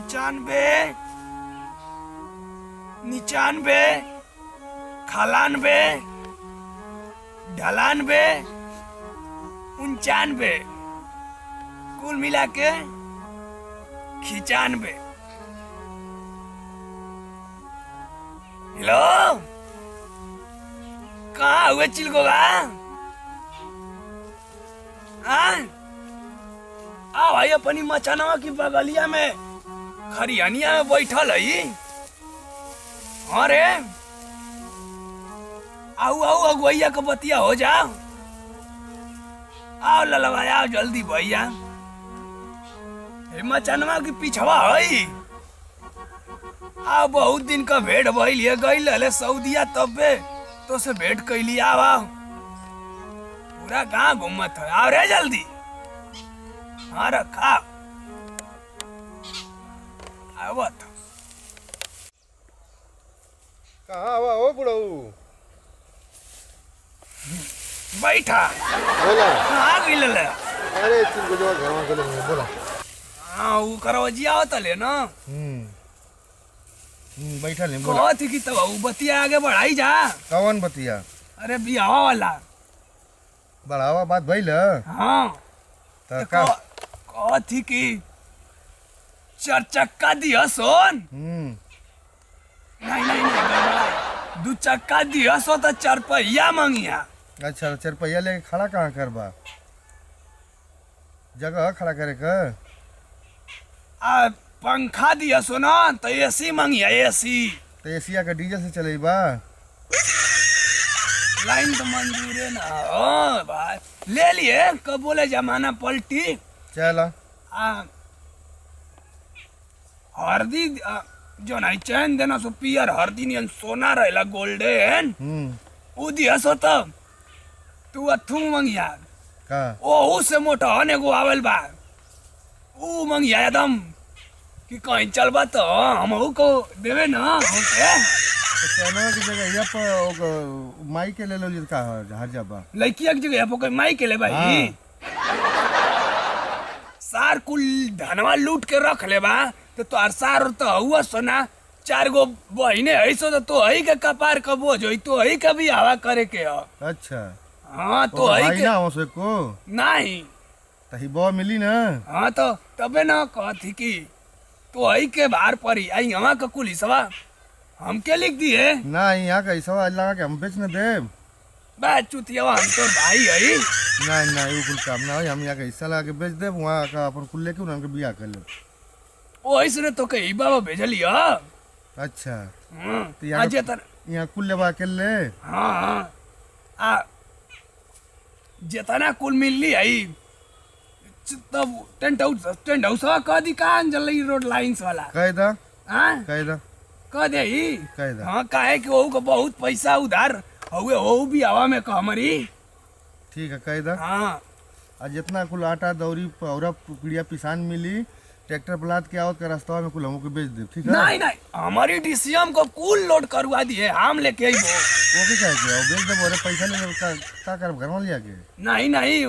95 95 98 98 95 कुल मिला के 95। हेलो, कहाँ हुए चिलगोगा? आ भाई अपनी मचानवा की बगलिया में खरियानिया में बैठल है। हाँ रे, आओ आओ अगुवैया का बतिया हो जाओ। आओ ललवा आओ जल्दी भैया। मचानवा की पिछवा है। आओ बहुत दिन का भेंट भइल है, गइल हले सऊदिया तबे तो से भेंट कैली। आओ पूरा गाँव घूमत है। आओ रे जल्दी। हाँ रखा आवत। कहाँ हुआ हो बुढ़ऊ? बैठा बोला। आ गई ले। अरे चिंको जो घर में चले गए बोला। हाँ वो करवजिया होता ले ना। बैठा ले बोला। कहती कि तब वो बतिया आगे बढ़ाई जा। कौन बतिया? अरे बियाह वाला बढ़ावा बात भइल। हाँ तो का कहती कि 4 चक्का दिया सोन। नहीं नहीं नहीं गड़बड़ा। 2 चक्का दिया सो तो 4 पहिया मंगिया। अच्छा 4 पहिया लेके खड़ा कहाँ करबा? जगह खड़ा करे का? पंखा दिया सो ना तो एसी मंगिया। एसी तो एशिया का डीजल से चलेबा? लाइन तो मंजूर है ना। ओ भाई ले लिए कब बोले जमाना पलटी। चला हरदी जो नहीं चैन देना सो पियर हरदी नियन सोना रहेला गोल्डन। उ दिया सो तब तू अथू मंगिया का? ओ से मोटा हने को आवल बा। उ मंगिया एकदम कि कहीं चलबा तो हम को देवे ना ओके। तो चैनवा की जगह यहाँ पर माई के ले लो जी का हर जाबा। लड़किया की जगह पर माई के ले भाई। सार कुल धनवा लूट के रख ले बा तो तोर सार तो हुआ सोना 4 गो बहिने ऐसो तो हई के कपार का बोझ होई तो हई का भी हवा करे के हो। अच्छा हाँ तो हई के ना हो से को नहीं तही बो मिली ना। हाँ तो तबे ना कहती कि तो हई के बाहर पड़ी आई हवा का कुल हिस्सा हमके लिख दिए ना। यहाँ का हिस्सा लगा के हम बेच न दे। बा चुतिया हम तो भाई हई। ना वो कुल काम ना हो। हम यहाँ का हिस्सा लगा के बेच दे। वहाँ का अपन कुल लेके उनके बियाह कर ले। ओ ऐसे तो कहीं बाबा भेजली हो। अच्छा तो यहाँ कुल लेवा के ले। हाँ आ जितना कुल मिलली आई तब टेंट हाउस कह दी कहाँ जल्दी रोड लाइन्स वाला कह दा हाँ कह दा कह दे ही। कह दा। हाँ काहे कि वो को बहुत पैसा उधार हुए वो भी हवा में कहमरी। ठीक है कह दा। हाँ और जितना कुल आटा दौरी पौरा पीड़िया पिसान मिली ट्रैक्टर पलाद के आवत का रास्ता में कुल हमको बेच दे। ठीक है नहीं नहीं हमारी डीसीएम को कुल लोड करवा दिए हम लेके आई वो भी कह के बेच दे। बोरे पैसा ले का कर घर में लिया के? नहीं नहीं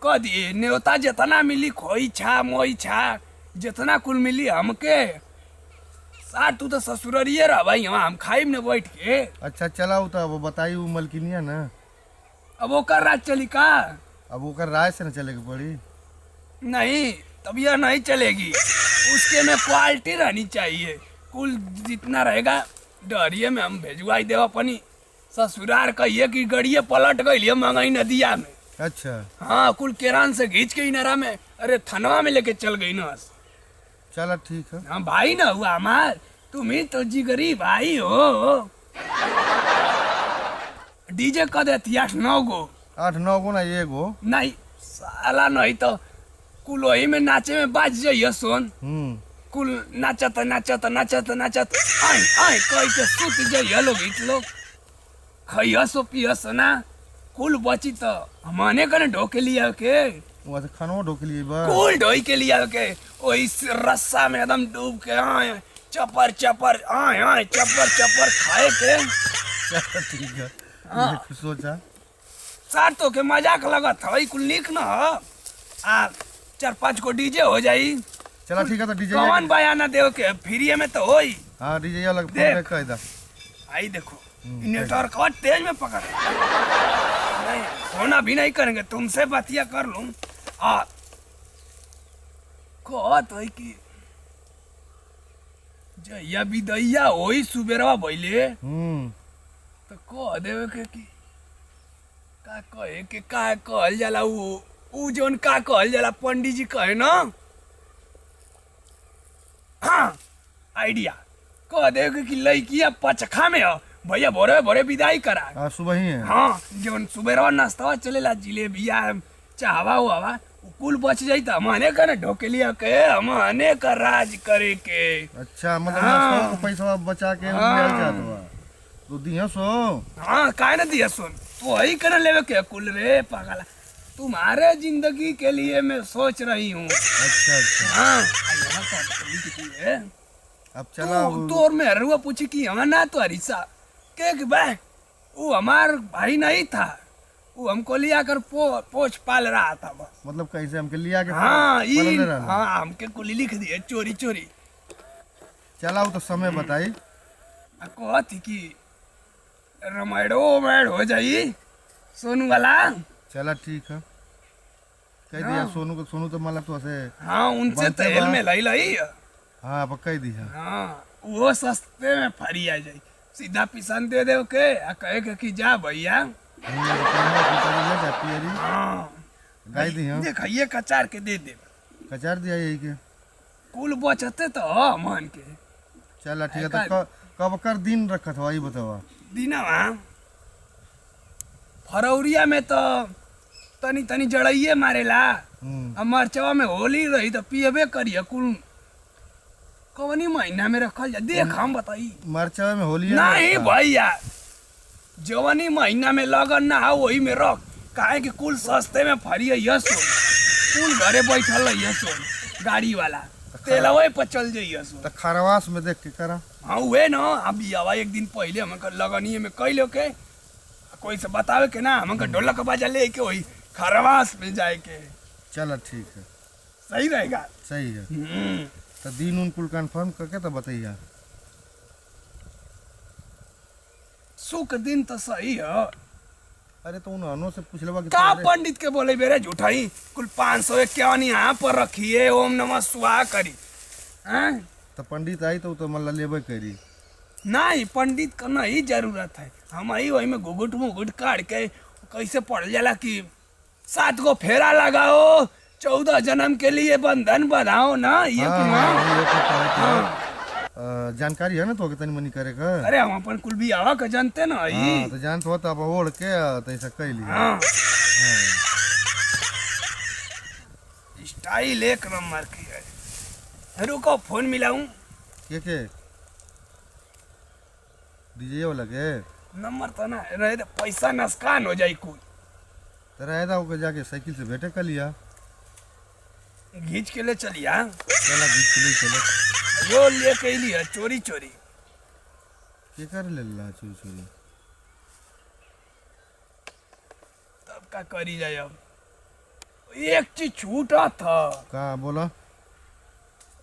कह दिए न्योता जितना मिली खोई छा मोई छा जितना कुल मिली हमके सार तू तो ससुररिये रह भाई हम खाइब ने बैठ के। अच्छा चलाऊ तो अब बताई वो मलकिनिया ना। अब वो कर रात चली का? अब वो कर राय से न चले के पड़ी। नहीं तब यह नहीं चलेगी। उसके में क्वालिटी रहनी चाहिए। कुल जितना रहेगा डरिए में हम भेजवाई देव अपनी ससुरार कहिए कि गड़िए पलट गई महंगाई नदिया में। अच्छा हाँ कुल केरान से घींच के नरा में अरे थनवा में लेके चल गई ना। चला ठीक है। हाँ भाई ना हुआ हमार तुम ही तो जिगरी भाई हो। डीजे कह देती 8-9 गो। 8-9 गो ना एगो? नहीं साला नहीं तो कुल वही में नाचे में बाज जाइए सोन। कुल नाचत नाचत नाचत नाचत आई आई कह के सुत जाइए लोग खइया सो पिया ना कुल बची तो हमने कने ढोके लिया के वहाँ से खानवा ढोके लिए बा कुल ढोई के लिया के वही रस्सा में एकदम डूब के आए चपर चपर आए चपर चपर खाए के। ठीक है सोचा सार तो के मजाक लगत है कुल निक न 4-5 को डीजे हो जाई चला ठीक है तो डीजे कौन बयाना देव के फ्री में तो होई। हाँ डीजे वाला फोन देख। पे कह दा। आई देखो नेटवर्क और तेज में पकड़ नहीं होना भी नहीं करेंगे तुमसे बातिया कर लूं। कहत है कि जहिया विदैया होई सुबेरवा भइले तो कह देवे के कि का कहे के का कहल जाला उ जोन का कहल जाला पंडित जी कहे ना। हाँ आइडिया कह देवे कि लड़किया पचखा में हो भैया भोरे भोरे विदाई करा। हाँ सुबह ही है। हाँ जोन सुबेरवा नाश्ता चलेला जिलेबिया चाहवा हुआ कुल बच जाई त हमने का ना ढोकेलिया के हमने का राज करे के। अच्छा मतलब हाँ। नाश्ता को पैसा बचा के हाँ। ले जात बा तो दिया सो। हाँ काहे ना दिया सुन तो वही करना लेवे के कुल रे पागला तुम्हारे जिंदगी के लिए मैं सोच रही हूँ। अच्छा अच्छा हाँ अब चला तोर में हरुआ पूछी कि हमारा ना तो हरीसा के भाई वो हमार भाई नहीं था वो हमको लिया कर पोछ पाल रहा था बस। मतलब कैसे हमके लिया के हाँ पलने रहना। हाँ हमके कुल लिख दिए चोरी चोरी। चला वो तो समय बताई। कहती कि रमाइडो मैड हो जाई सोनू वाला। चला ठीक है कह दिया हाँ। सोनू को सोनू तो मतलब तो ऐसे। हाँ उनसे बनते तेल बा। में लाई लाई। हाँ अब कह दिया। हाँ वो सस्ते में फरी आ जाई सीधा पिसन दे दे के कहे के कि जा भैया। हाँ गाय दी हाँ देखिए कचार के दे दे कचार दिया यही के। कुल बचते तो मान के। चला ठीक है तो कब कर दिन रखत हो ये बतावा। दिनवा फरौरिया में तो तनी तनी जड़इये मारेला। अब मरचवा में होली रही तो पियबे करिए कुल कवनी महीना में रखल जा देख हम बताई। मरचा में होली है नहीं भैया जवनी महीना में लगन ना हो वही में रख काहे कि कुल सस्ते में फरी है यह सोन कुल घरे बैठल है यह सोन गाड़ी वाला तेलवे पर चल जाइए सोन। तो खरवास में देख के करा। हाँ वे ना अभी आवा एक दिन पहले हमके लगनिए में कह लो के कोई से बतावे के ना हमके ढोलक बाजा ले के वही खरवास में जाए के। चला ठीक है सही रहेगा। सही है तो दिन उन कुल कंफर्म करके तो बताइए। सुख दिन तो सही है। अरे तो उन अनो से पूछ लेवा कि का पंडित के बोले बेरे झूठाई कुल 551 यहाँ पर रखिए ओम नमः स्वाहा करी। हैं तो पंडित आई तो मतलब लेबे करी। नहीं पंडित का नहीं जरूरत है हम आई वही में घुघुट मुघुट काट के कैसे पड़ जाला कि 7 गो फेरा लगाओ 14 जन्म के लिए बंधन बनाओ ना ये हाँ, कुल ना। हाँ, ये तो कहते हैं। जानकारी है ना तो तनी मनी करे का। अरे हम अपन कुल भी आवा का जानते ना ई। हाँ तो जानत हो तो अब ओढ़ के तो ऐसा कह लिया। हाँ स्टाइल एक नंबर की है। रुको फोन मिलाऊं के डीजे वाला के नंबर तो ना रहे तो पैसा नुकसान हो जाई कुल। तो रहता होकर जाके साइकिल से भेंटे कर लिया। घींच के ले चलिया चला बीच के लिए चलो। यो ले के लिया चोरी चोरी। के कर ले ला चोरी चोरी। तब का करी जाए अब एक चीज छूटा था। का बोला।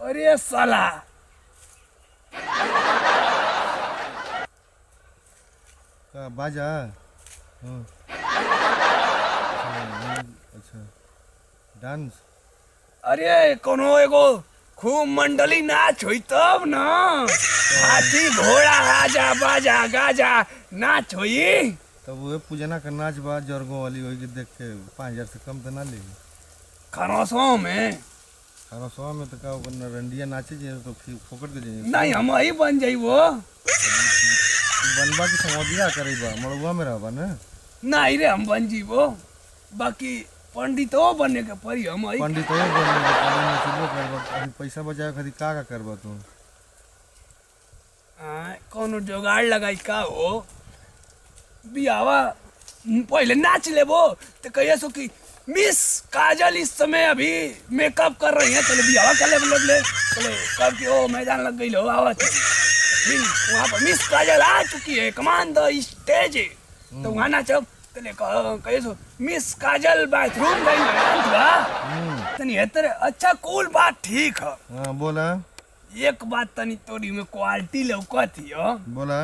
अरे साला का बाजा। हाँ अच्छा डांस। अरे कोनो एगो खूब मंडली नाच हुई तब ना हाथी घोड़ा आजा बाजा गाजा नाच हुई। तब वो पूजना का नाच बाज जरगो वाली होगी देख के 5000 से कम तो ना ले। खरसों में 100 में तो का रंडिया नाचे जे तो फिर फोकट के जे नहीं हम ही बन जाई वो। बनवा की समझिया करे बा मड़ुआ में रहबा ना। नहीं रे हम बन जीवो बाकी पंडित हो बनने के परी हम ही। पंडित हो बनने में चलो करबा अभी पैसा बचाए खातिर का करबा तू। कोनो जुगाड़ लगाई का हो बियावा पहले नाच लेबो तो कहिए सो कि मिस काजल इस समय अभी मेकअप कर रही है चलो बियावा कर ले चले कब की ओ मैदान लग गई लो आवा फिर वहाँ पर मिस काजल आ चुकी है कमान द स्टेज तो वहाँ नाचब तने कहे सो मिस काजल बाथरूम गई है तनी हेतर अच्छा कूल बात ठीक है। हाँ बोला एक बात तनी तोरी में क्वालिटी लौकत हियो बोला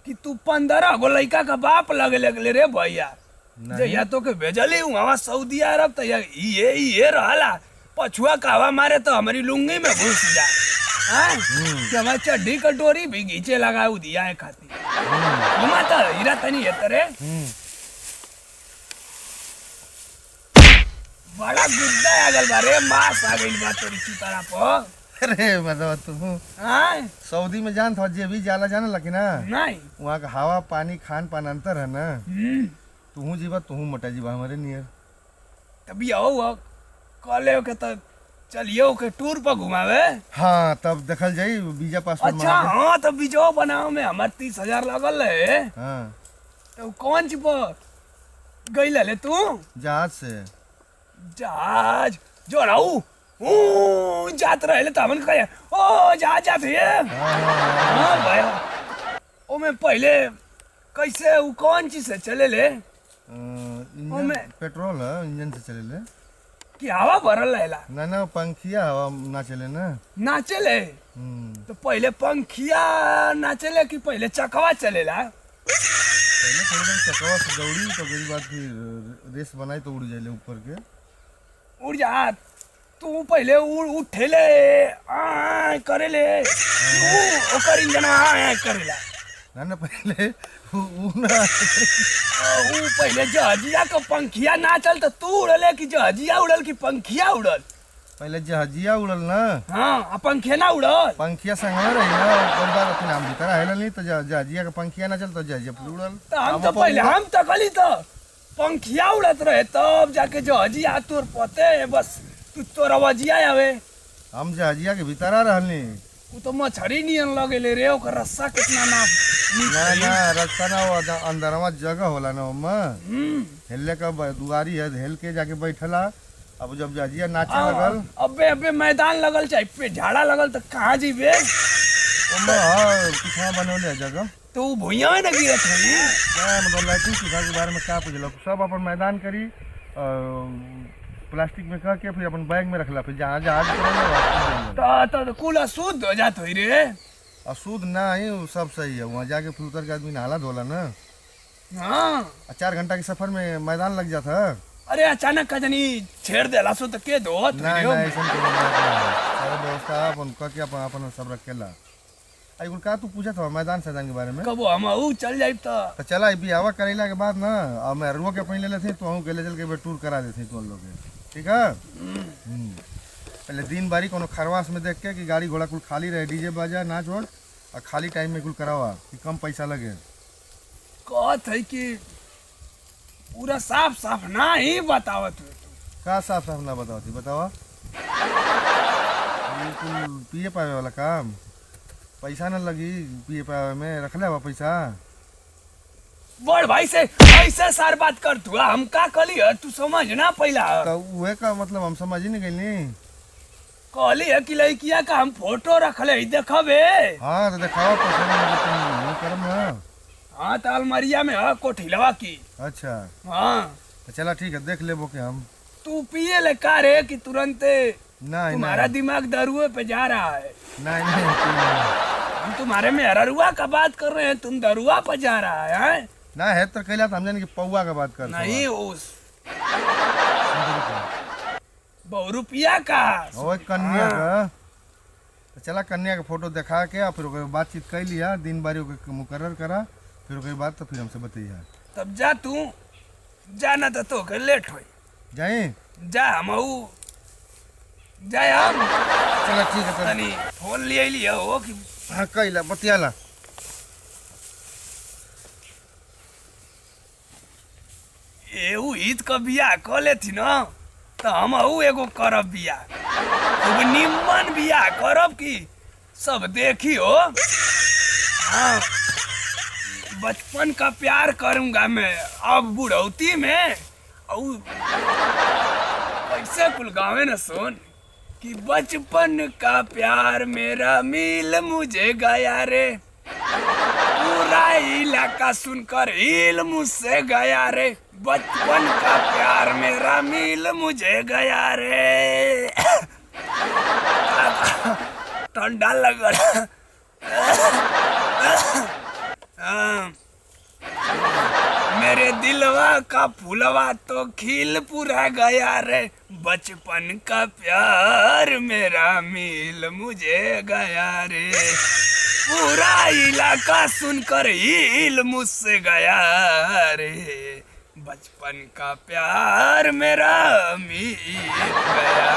कि तू 15 गो लड़का का बाप लगे लगले रे भैया। जे या तो के भेजली हूँ वहाँ सऊदी अरब तो ये रहला पछुआ कहवा मारे तो हमारी लुंगी में घुस जा कि हमारी चड्डी कटोरी भी घींचे लगा दिया है खाती घुमाता हीरा तनी है तेरे बड़ा गुद्दा आगल बारे मास आ गई बात तोरी की तरफ अरे मतलब तू सऊदी में जान था जे भी जाला जाना लकी ना नहीं वहाँ का हवा पानी खान पान अंतर है ना तू जीवा तू मोटा जीवा हमारे नियर तभी आओ कॉले के तो चलियो के टूर पर घुमावे। हाँ तब देखल जाई वीजा पासपोर्ट अच्छा हाँ तब वीजा बनाओ में हमार 30,000 लगल है। हाँ तो कौन सी पर गई ले तू जहाज से जहाज जो रहू जात रहे तो हमन कहे ओ जहाज जाते हाँ भाई ओ में पहले कैसे वो कौन चीज से चले ले पेट्रोल है इंजन से चले ले कि हवा भरल रहेला ना पंखिया हवा ना चले ना चले तो पहले पंखिया ना चले कि पहले चकवा चलेला पहले थोड़ी चकवा से दौड़ी तो गई बात फिर रेस बनाई तो उड़ जाए ऊपर के उड़ जा तू पहले उठेले करेले ओकर इंजन करेला ना पहले पहले जहाजिया का पंखिया ना चल तो तू उड़ले कि जहाजिया उड़ल कि पंखिया उड़ल पहले जहाजिया उड़ल ना हाँ पंखिया ना उड़ल पंखिया संग रही ना और बार अपने नाम भीतर आयल नहीं तो जहाजिया का पंखिया ना चल तो जहाजिया उड़ल तो हम तो पहले हम तो कली तो पंखिया उड़त रहे तब जाके जहाजिया तोर पते बस तू तोर आवाजिया आवे हम जहाजिया के भीतर आ रहनी वो तो मछली नियन लगेले रे ओकर रस्सा कितना ना रस्ता ना वो अंदरवा जगह होला ना ओमा हेलने का दुआरी है हेल के जाके बैठला अब जब जहाजिया नाचे लगल अबे मैदान लगल चाहे पे झाड़ा लगल तो कहाँ जीबे ओमा पिछवा बनौले जगह तो वो भुइया में ना गिरत है ना बोला तू पिछवा के बारे में का पूछलो सब अपन मैदान करी प्लास्टिक में कह के फिर अपन बैग में रखला फिर जहाँ जहाज तो कुल अशुद्ध हो जात हुई रे अशुद्ध ना ही सब सही है वहाँ जाके फिर उतर के आदमी नहाला धोला ना हाँ 4 घंटा के सफर में मैदान लग जाता है अरे अचानक का जनी छेड़ देला सो तो के दो ना ऐसा सारा व्यवस्था अपन कह के अपन सब रखेला आई कुल का तू पूछा था मैदान सैदान के बारे में कब हम चल जाए तो चला बियावा करेला के बाद ना अब मैं रुआ के पहले लेते तो हम के ले चल के टूर करा देते तुम लोग के ठीक है पहले दिन बारी कोनो खरवास में देख के कि गाड़ी घोड़ा कुल खाली रहे डीजे बाजा नाच वाच और खाली टाइम में कुल करावा कि कम पैसा लगे कहत है कि पूरा साफ साफ ना ही बतावत है का साफ साफ ना बतावती बतावा कुल पिए पावे वाला काम पैसा ना लगी पिए पावे में रख ले पैसा बड़ भाई से ऐसे सार बात कर तू हम का कली है तू समझ ना पहला तो उहे का मतलब हम समझ ही नहीं गई कहली है कि लड़किया का हम फोटो रखले देखबे हाँ तो दिखाओ करम ना हाँ तो अलमारिया में है कोठिलवा की अच्छा हाँ तो चला ठीक है देख लेबो के हम तू पिए ले का रे कि तुरंत नहीं तुम्हारा दिमाग दारुए पे जा रहा है नहीं हम तुम्हारे में हररुआ का बात कर रहे हैं तुम दारुआ पर जा रहा है ना है तो कहला हम जाने की पौवा का बात कर नहीं उस ₹100 का ओए कन्या का तो चला कन्या का फोटो दिखा के फिर बातचीत कर लिया दिन बारी मुकर्रर करा फिर ओकर बाद तो फिर हमसे बताइए तब जा तू जाना तो के लेट हो जाए जा हम जाए हम चला ठीक है तनी फोन ले लिया हो कि हाँ कैला बतियाला एहू ईद का बियाह क लेथी न तो हम एगो करब बियाह खूब निम्मन बियाह करब की सब देखी हो हाँ बचपन का प्यार करूंगा मैं अब बुढ़ौती में कैसे कुल गावे न सुन कि बचपन का प्यार मेरा मिल मुझे गया रे पूरा इलाका सुनकर हिल मुझसे गया रे, बचपन का प्यार मेरा मिल मुझे गया रे। ठंडा लग रहा। मेरे दिलवा का फूलवा तो खिल पूरा गया रे, बचपन का प्यार मेरा मिल मुझे गया रे। पूरा इलाका सुनकर हिल मुझसे गया रे, बचपन का प्यार मेरा मिल गया।